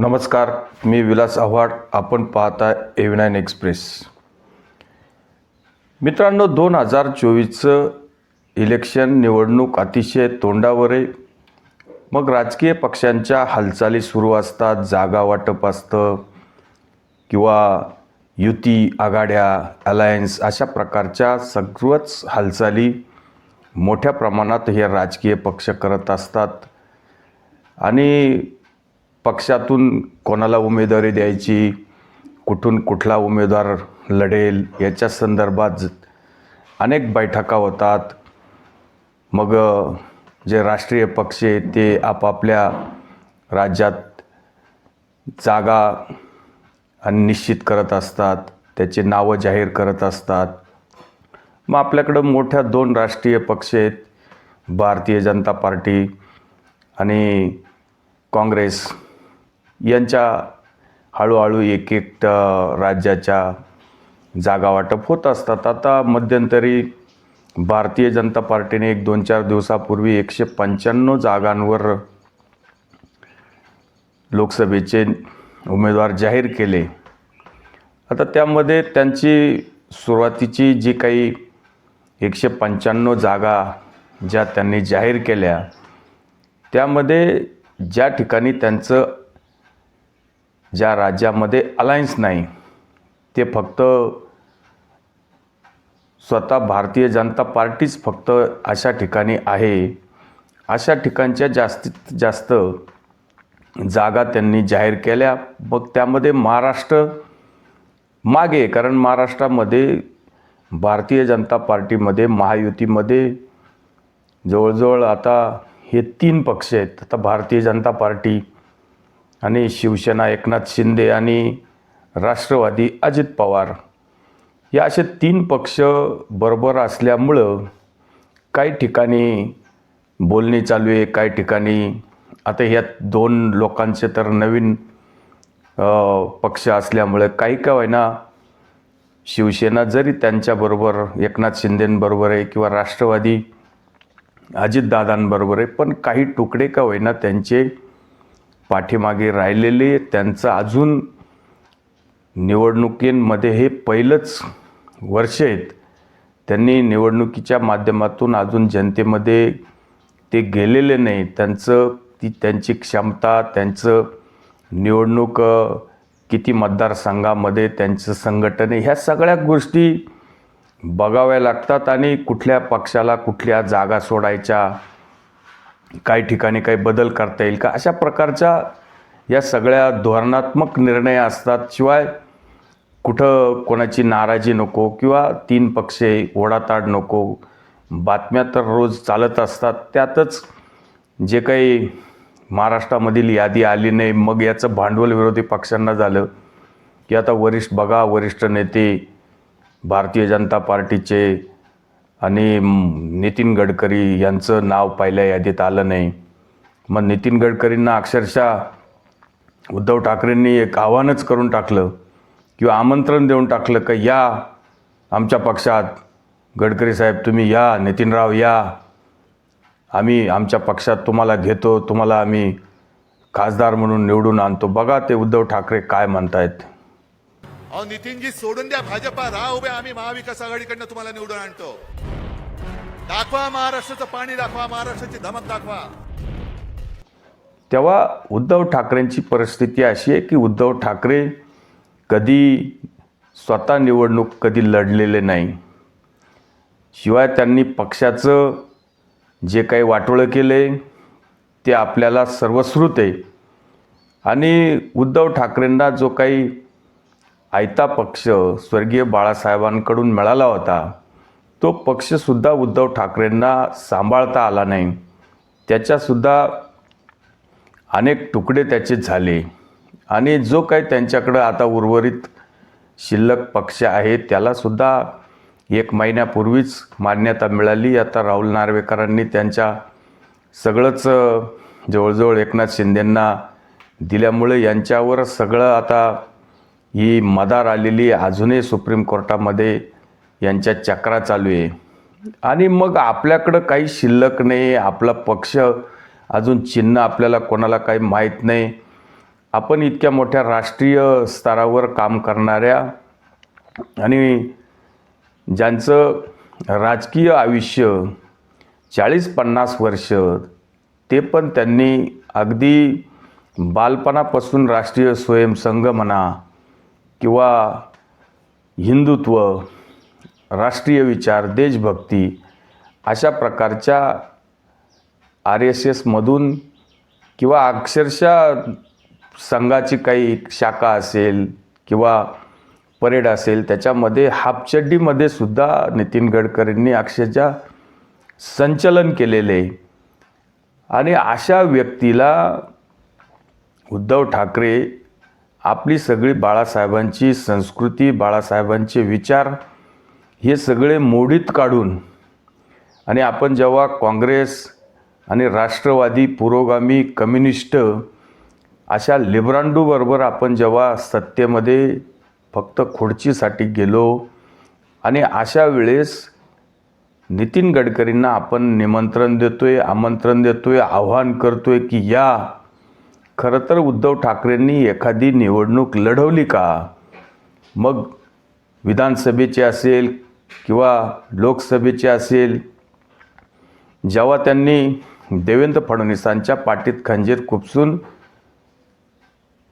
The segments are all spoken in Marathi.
नमस्कार, मी विलास आव्हाड. आपण पाहता A9 एक्सप्रेस. मित्रांनो, 2024चं इलेक्शन निवडणूक अतिशय तोंडावर आहे. मग राजकीय पक्षांच्या हालचाली सुरू असतात, जागा वाटप असतं किंवा युती, आघाड्या, अलायन्स अशा प्रकारच्या सर्वच हालचाली मोठ्या प्रमाणात हे राजकीय पक्ष करत असतात. आणि पक्षातून कोणाला उमेदवारी द्यायची, कुठून कुठला उमेदवार लढेल याच्या संदर्भात अनेक बैठका होतात. मग जे राष्ट्रीय पक्ष आहेत ते आपापल्या राज्यात जागा निश्चित करत असतात, त्याचे नावं जाहीर करत असतात. मग आपल्याकडं मोठ्या 2 राष्ट्रीय पक्ष आहेत, भारतीय जनता पार्टी आणि काँग्रेस. यांच्या हळूहळू एक राज्याच्या जागा वाटप होत असतात. आता मध्यंतरी भारतीय जनता पार्टीने 2-4 दिवसापूर्वी 195 जागांवर लोकसभेचे उमेदवार जाहीर केले. आता त्यामध्ये त्यांची सुरुवातीची जी काही 195 जागा ज्या त्यांनी जाहीर केल्या, त्यामध्ये ज्या ठिकाणी त्यांचं ज्या राज्यामध्ये अलायन्स नाही, ते फक्त स्वतः भारतीय जनता पार्टीच फक्त अशा ठिकाणी आहे, अशा ठिकाणच्या जास्तीत जास्त जागा त्यांनी जाहीर केल्या. मग त्यामध्ये महाराष्ट्र मागे, कारण महाराष्ट्रामध्ये भारतीय जनता पार्टीमध्ये, महायुतीमध्ये जवळजवळ आता हे 3 पक्ष आहेत. आता भारतीय जनता पार्टी आणि शिवसेना एकनाथ शिंदे आणि राष्ट्रवादी अजित पवार, या असे 3 पक्ष बरोबर असल्यामुळं काही ठिकाणी बोलणी चालू आहे, काही ठिकाणी आता ह्यात 2 लोकांचे तर नवीन पक्ष असल्यामुळे काही का होईना शिवसेना जरी त्यांच्याबरोबर एकनाथ शिंदेंबरोबर आहे किंवा राष्ट्रवादी अजितदादांबरोबर आहे, पण काही तुकडे का होईना त्यांचे पाठीमागे राहिलेले. त्यांचं अजून निवडणुकींमध्ये हे पहिलंच वर्ष आहेत. त्यांनी निवडणुकीच्या माध्यमातून अजून जनतेमध्ये ते गेलेले नाही. त्यांची क्षमता, त्यांचं निवडणूक किती मतदारसंघामध्ये त्यांचं संघटन आहे, ह्या सगळ्या गोष्टी बघाव्या लागतात. आणि कुठल्या पक्षाला कुठल्या जागा सोडायच्या, काही ठिकाणी काही बदल करता येईल का, अशा प्रकारच्या या सगळ्या धोरणात्मक निर्णय असतात. शिवाय कुठं कोणाची नाराजी नको किंवा 3 पक्ष ओढाताड नको. बातम्या तर रोज चालत असतात. त्यातच जे काही महाराष्ट्रामधील यादी आली नाही, मग याचं भांडवल विरोधी पक्षांना झालं की आता वरिष्ठ नेते भारतीय जनता पार्टीचे आणि नितीन गडकरी यांचं नाव पहिल्या यादीत आलं नाही. मग नितीन गडकरींना अक्षरशः उद्धव ठाकरेंनी एक आव्हानच करून टाकलं किंवा आमंत्रण देऊन टाकलं की या आमच्या पक्षात, गडकरी साहेब तुम्ही या, नितीनराव या, आम्ही आमच्या पक्षात तुम्हाला घेतो, तुम्हाला आम्ही खासदार म्हणून निवडून आणतो. बघा ते उद्धव ठाकरे काय म्हणतायत. अहो नितीनजी सोडून द्या भाजपा, राहा उभे, आम्ही महाविकास आघाडीकडनं तुम्हाला निवडून आणतो. दाखवा महाराष्ट्राचं पाणी, दाखवा महाराष्ट्राची धमक दाखवा. तेव्हा उद्धव ठाकरेंची परिस्थिती अशी आहे की उद्धव ठाकरे कधी स्वतः निवडणूक कधी लढलेले नाही. शिवाय त्यांनी पक्षाचं जे काही वाटोळं केले ते आपल्याला सर्वश्रुत आहे. आणि उद्धव ठाकरेंना जो काही आयता पक्ष स्वर्गीय बाळासाहेबांकडून मिळाला होता, तो पक्षसुद्धा उद्धव ठाकरेंना सांभाळता आला नाही. त्याच्यासुद्धा अनेक तुकडे त्याचे झाले. आणि जो काही त्यांच्याकडं आता उर्वरित शिल्लक पक्ष आहे त्यालासुद्धा 1 महिन्यापूर्वीच मान्यता मिळाली. आता राहुल नार्वेकरांनी त्यांच्या सगळंच जवळजवळ एकनाथ शिंदेंना दिल्यामुळे यांच्यावर सगळं आता ही मदार आलेली, अजूनही सुप्रीम कोर्टामध्ये यांच्या चक्रा चालू आहे. आणि मग आपल्याकडं काही शिल्लक नाही, आपला पक्ष अजून चिन्ह आपल्याला कोणाला काही माहीत नाही. आपण इतक्या मोठ्या राष्ट्रीय स्तरावर काम करणाऱ्या आणि ज्यांचं राजकीय आयुष्य 40-50 वर्ष, ते पण त्यांनी अगदी बालपणापासून राष्ट्रीय स्वयंसंघ म्हणा किंवा हिंदुत्व, राष्ट्रीय विचार, देशभक्ती अशा प्रकारच्या RSSमधून किंवा अक्षरशः संघाची काही शाखा असेल किंवा परेड असेल त्याच्यामध्ये हाफचड्डीमध्ये सुद्धा नितीन गडकरींनी अक्षरशः संचलन केलेले. आणि अशा व्यक्तीला उद्धव ठाकरे आपली सगळी बाळासाहेबांची संस्कृती, बाळासाहेबांचे विचार हे सगळे मोडीत काढून, आणि आपण जेव्हा काँग्रेस आणि राष्ट्रवादी, पुरोगामी, कम्युनिस्ट अशा लिब्रांडूबरोबर आपण जेव्हा सत्तेमध्ये फक्त खुर्चीसाठी गेलो, आणि अशा वेळेस नितीन गडकरींना आपण निमंत्रण देतोय, आमंत्रण देतोय, आव्हान करतोय की या. खरं तर उद्धव ठाकरेंनी एखादी निवडणूक लढवली का? मग विधानसभेची असेल किंवा लोकसभेची असेल, जेव्हा त्यांनी देवेंद्र फडणवीसांच्या पाठीत खंजीर खुपसून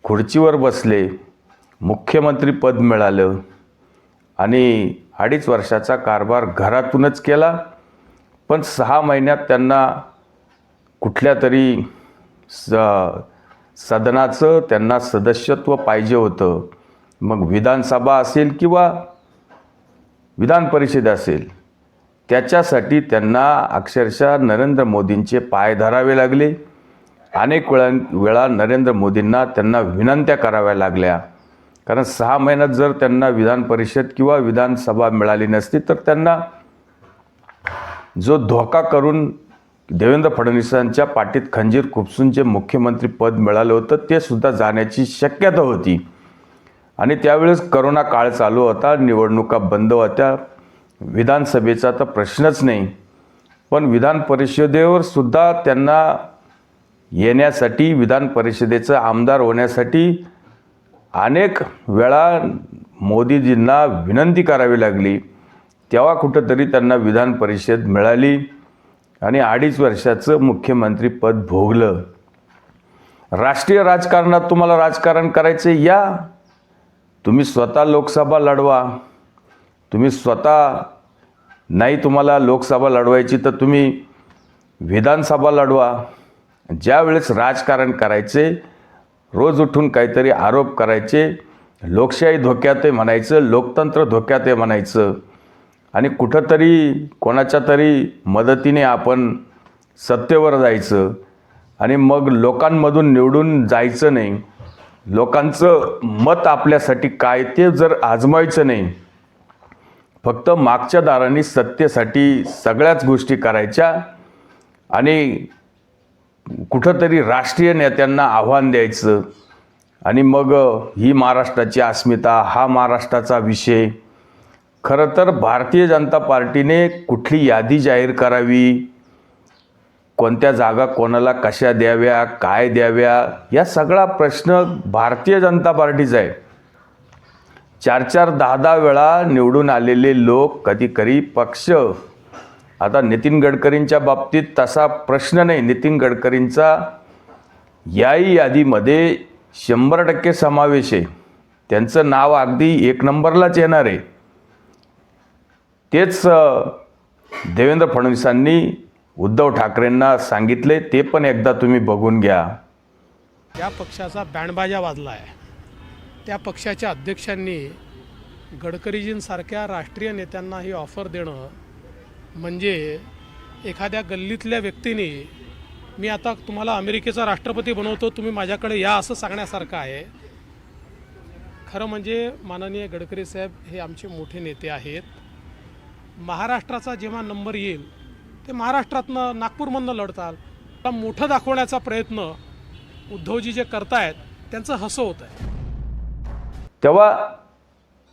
खुर्चीवर बसले, मुख्यमंत्रीपद मिळालं आणि 2.5 वर्षाचा कारभार घरातूनच केला, पण 6 महिन्यात त्यांना कुठल्या तरी सदनाचं त्यांना सदस्यत्व पाहिजे होतं. मग विधानसभा असेल किंवा विधान परिषद असेल, त्याच्यासाठी त्यांना अक्षरशः नरेंद्र मोदींचे पाय धरावे लागले. अनेक वेळा नरेंद्र मोदींना त्यांना विनंत्या कराव्या लागल्या, कारण 6 महिन्यात जर त्यांना विधान परिषद किंवा विधानसभा मिळाली नसती तर त्यांना जो धोका करून देवेंद्र फडणवीसांच्या पाठीत खंजीर खुपसून जे मुख्यमंत्री पद मिळालं होतं ते सुद्धा जाण्याची शक्यता होती. आणि त्यावेळेस करोना काळ चालू होता, निवडणुका बंद होत्या, विधानसभेचा तर प्रश्नच नाही. पण विधान परिषदेवर सुद्धा त्यांना येण्यासाठी, विधान परिषदेचं आमदार होण्यासाठी अनेक वेळा मोदीजींना विनंती करावी लागली. तेव्हा कुठंतरी त्यांना विधान परिषद मिळाली आणि 2.5 वर्षाचं मुख्यमंत्रीपद भोगलं. राष्ट्रीय राजकारणात तुम्हाला राजकारण करायचं या, तुम्ही स्वतः लोकसभा लढवा. तुम्ही स्वतः नाही तुम्हाला लोकसभा लढवायची तर तुम्ही विधानसभा लढवा. ज्या वेळेस राजकारण करायचे, रोज उठून काहीतरी आरोप करायचे, लोकशाही धोक्यात आहे म्हणायचं, लोकतंत्र धोक्यात आहे म्हणायचं, आणि कुठंतरी कोणाच्या तरी मदतीने आपण सत्तेवर जायचं, आणि मग लोकांमधून निवडून जायचं नाही. लोकांचं मत आपल्यासाठी काय ते जर आजमायचं नाही, फक्त मागच्या दाराने सत्तेसाठी सगळ्याच गोष्टी करायच्या आणि कुठंतरी राष्ट्रीय नेत्यांना आव्हान द्यायचं, आणि मग ही महाराष्ट्राची अस्मिता, हा महाराष्ट्राचा विषय. खरं तर भारतीय जनता पार्टीने कुठली यादी जाहीर करावी, कोणत्या जागा कोणाला कशा द्याव्या, काय द्याव्या, या सगळा प्रश्न भारतीय जनता पार्टीचा आहे. 4-4, 10-10 वेळा निवडून आलेले लोक, कधी पक्ष. आता नितीन गडकरींच्या बाबतीत तसा प्रश्न नाही. नितीन गडकरींचा याही यादीमध्ये 100% समावेश आहे. त्यांचं नाव अगदी 1 नंबरलाच येणार आहे. तेच देवेंद्र फडणवीसांनी उद्धव ठाकरेंना सांगितले, ते पण एकदा तुम्ही बघून घ्या. त्या पक्षाचा बँडबाजा वाजला आहे. त्या पक्षाच्या अध्यक्षांनी गडकरीजींसारख्या राष्ट्रीय नेत्यांना ही ऑफर देणं म्हणजे एखाद्या गल्लीतल्या व्यक्तीने मी आता तुम्हाला अमेरिकेचा राष्ट्रपती बनवतो, तुम्ही माझ्याकडे या असं सांगण्यासारखं आहे. खरं म्हणजे माननीय गडकरी साहेब हे आमचे मोठे नेते आहेत. महाराष्ट्राचा जेव्हा नंबर येईल ते महाराष्ट्रातनं, नागपूरमधनं लढताल. आता मोठं दाखवण्याचा प्रयत्न उद्धवजी जे करतायत त्यांचं हसं होत आहे. तेव्हा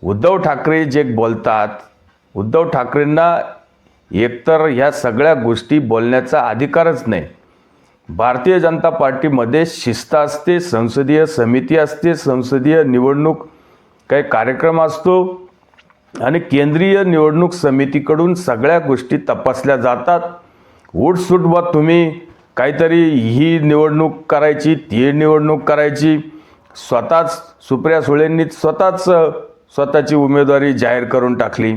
उद्धव ठाकरे जे बोलतात, उद्धव ठाकरेंना एकतर ह्या सगळ्या गोष्टी बोलण्याचा अधिकारच नाही. भारतीय जनता पार्टीमध्ये शिस्त असते, संसदीय समिती असते, संसदीय निवडणूक काही कार्यक्रम असतो आणि केंद्रीय निवडणूक समितीकडून सगळ्या गोष्टी तपासल्या जातात. उठसूट तुम्ही काहीतरी ही निवडणूक करायची, ती निवडणूक करायची. स्वतःच सुप्रिया सुळेंनी स्वतःची उमेदवारी जाहीर करून टाकली.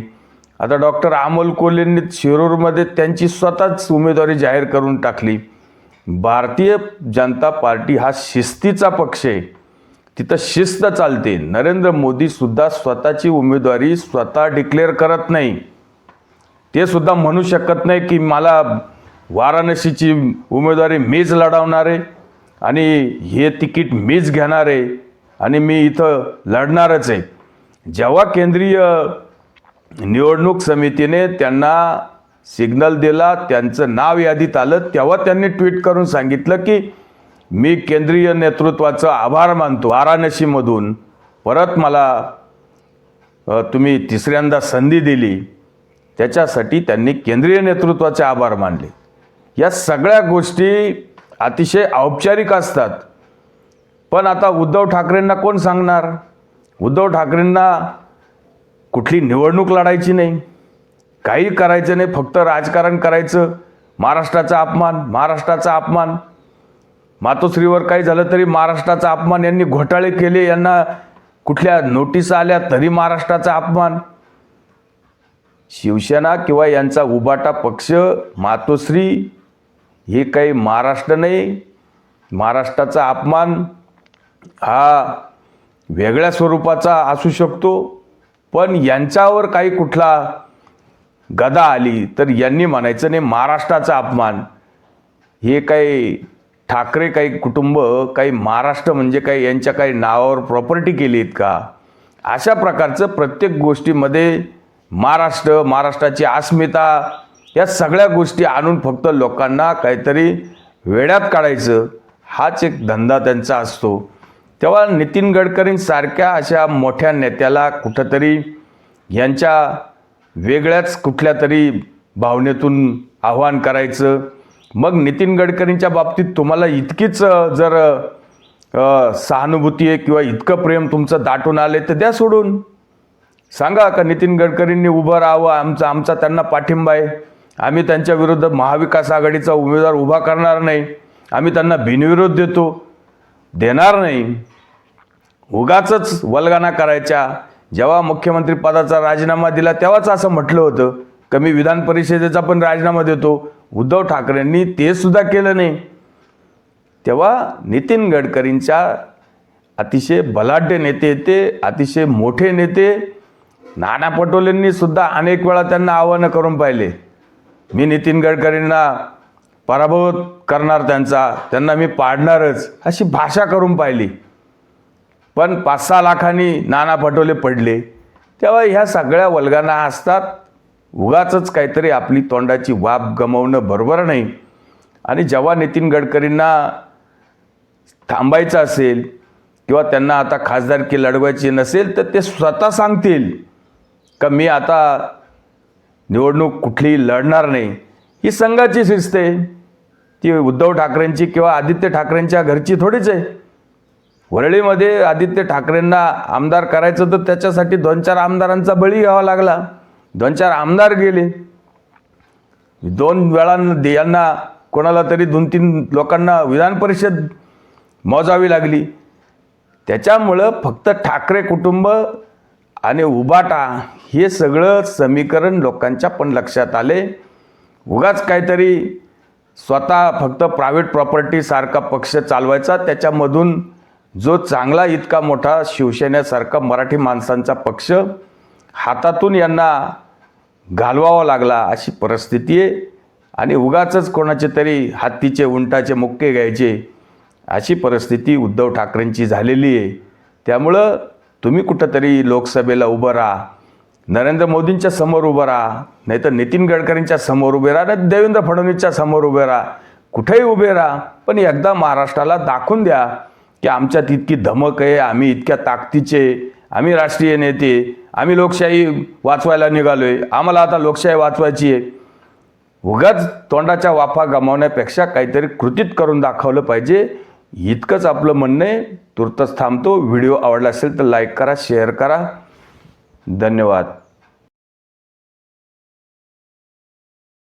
आता डॉक्टर अमोल कोल्हेंनी शिरूरमध्ये त्यांची स्वतःच उमेदवारी जाहीर करून टाकली. भारतीय जनता पार्टी हा शिस्तीचा पक्ष आहे, तिथं शिस्त चालते. नरेंद्र मोदी सुद्धा स्वतःची उमेदवारी स्वतः डिक्लेअर करत नाही. ते सुद्धा म्हणू शकत नाही की मला वाराणसीची उमेदवारी मीच लढवणार आहे आणि हे तिकीट मीच घेणार आहे आणि मी इथं लढणारच आहे. जेव्हा केंद्रीय निवडणूक समितीने त्यांना सिग्नल दिला, त्यांचं नाव यादीत आलं, तेव्हा त्यांनी ट्विट करून सांगितलं की मी केंद्रीय नेतृत्वाचा आभार मानतो. वाराणसीमधून परत मला तुम्ही तिसऱ्यांदा संधी दिली, त्याच्यासाठी त्यांनी केंद्रीय नेतृत्वाचे आभार मानले. या सगळ्या गोष्टी अतिशय औपचारिक असतात. पण आता उद्धव ठाकरेंना कोण सांगणार? उद्धव ठाकरेंना कुठली निवडणूक लढायची नाही, काही करायचं नाही, फक्त राजकारण करायचं. महाराष्ट्राचा अपमान. मातोश्रीवर काही झालं तरी महाराष्ट्राचा अपमान. यांनी घोटाळे केले, यांना कुठल्या नोटीस आल्या तरी महाराष्ट्राचा अपमान. शिवसेना किंवा यांचा उबाटा पक्ष, मातोश्री हे काही महाराष्ट्र नाही. महाराष्ट्राचा अपमान हा वेगळ्या स्वरूपाचा असू शकतो, पण यांच्यावर काही कुठला गदा आली तर यांनी म्हणायचं नाही महाराष्ट्राचा अपमान. हे काही ठाकरे काही कुटुंब काही महाराष्ट्र म्हणजे काही यांच्या काही नावावर प्रॉपर्टी केली आहेत का? अशा प्रकारचं प्रत्येक गोष्टीमध्ये महाराष्ट्राची अस्मिता या सगळ्या गोष्टी आणून फक्त लोकांना काहीतरी वेड्यात काढायचं, हाच एक धंदा त्यांचा असतो. तेव्हा नितीन गडकरींसारख्या अशा मोठ्या नेत्याला कुठंतरी यांच्या वेगळ्याच कुठल्या तरी भावनेतून आव्हान करायचं. मग नितीन गडकरींच्या बाबतीत तुम्हाला इतकीच जर सहानुभूती आहे किंवा इतकं प्रेम तुमचं दाटून आले तर द्या सोडून. सांगा का नितीन गडकरींनी उभं राहावं, आमचा त्यांना पाठिंबा आहे, आम्ही त्यांच्या विरुद्ध महाविकास आघाडीचा उमेदवार उभा करणार नाही, आम्ही त्यांना बिनविरोध देणार नाही. उगाचच वल्गना करायच्या. जेव्हा मुख्यमंत्री पदाचा राजीनामा दिला तेव्हाच असं म्हटलं होतं की मी विधान परिषदेचा पण राजीनामा देतो. उद्धव ठाकरेंनी ते सुद्धा केलं नाही. तेव्हा नितीन गडकरींच्या अतिशय बलाढ्य नेते ते, अतिशय मोठे नेते. नाना पटोलेंनी सुद्धा अनेक वेळा त्यांना आव्हानं करून पाहिले, मी नितीन गडकरींना पराभव करणार, त्यांना मी पाडणारच, अशी भाषा करून पाहिली. पण 5-6 लाखांनी नाना पटोले पडले. तेव्हा ह्या सगळ्या वल्गना असतात. उगाचच काहीतरी आपली तोंडाची वाफ गमावणं बरोबर नाही. आणि जेव्हा नितीन गडकरींना थांबायचं असेल किंवा त्यांना आता खासदारकी लढवायची नसेल तर ते स्वतः सांगतील का मी आता निवडणूक कुठली लढणार नाही. ही संघाची शिस्त आहे. ती उद्धव ठाकरेंची किंवा आदित्य ठाकरेंच्या घरची थोडीच आहे. वरळीमध्ये आदित्य ठाकरेंना आमदार करायचं तर त्याच्यासाठी 2-4 आमदारांचा बळी घ्यावा लागला. 2-4 आमदार गेले. 2 वेळा यांना कोणाला तरी 2-3 लोकांना विधान परिषद मोजावी लागली. त्याच्यामुळं फक्त ठाकरे कुटुंब आणि उबाटा हे सगळं समीकरण लोकांच्या पण लक्षात आले. उगाच काहीतरी स्वतः फक्त प्रायव्हेट प्रॉपर्टीसारखा पक्ष चालवायचा, त्याच्यामधून जो चांगला इतका मोठा शिवसेनेसारखा मराठी माणसांचा पक्ष हातातून यांना घालवावा लागला, अशी परिस्थिती आहे. आणि उगाचच कोणाचे तरी हत्तीचे उंटाचे मुक्के घ्यायचे, अशी परिस्थिती उद्धव ठाकरेंची झालेली आहे. त्यामुळं तुम्ही कुठंतरी लोकसभेला उभं राहा, नरेंद्र मोदींच्या समोर उभं राहा, नाही तर नितीन गडकरींच्या समोर उभे राहा, नाही देवेंद्र फडणवीसच्या समोर उभे राहा, कुठेही उभे राहा. पण एकदा महाराष्ट्राला दाखवून द्या की आमच्यात इतकी धमक आहे, आम्ही इतक्या ताकदीचे, आम्ही राष्ट्रीय नेते, आम्ही लोकशाही वाचवायला निघालोय, आम्हाला आता लोकशाही वाचवायची आहे. उगाच तोंडाच्या वाफा गमावण्यापेक्षा काहीतरी कृतीत करून दाखवलं पाहिजे. इतकंच आपलं म्हणणं आहे. तुर्तच थांबतो. व्हिडिओ आवडला असेल तर लाईक करा, शेअर करा. धन्यवाद.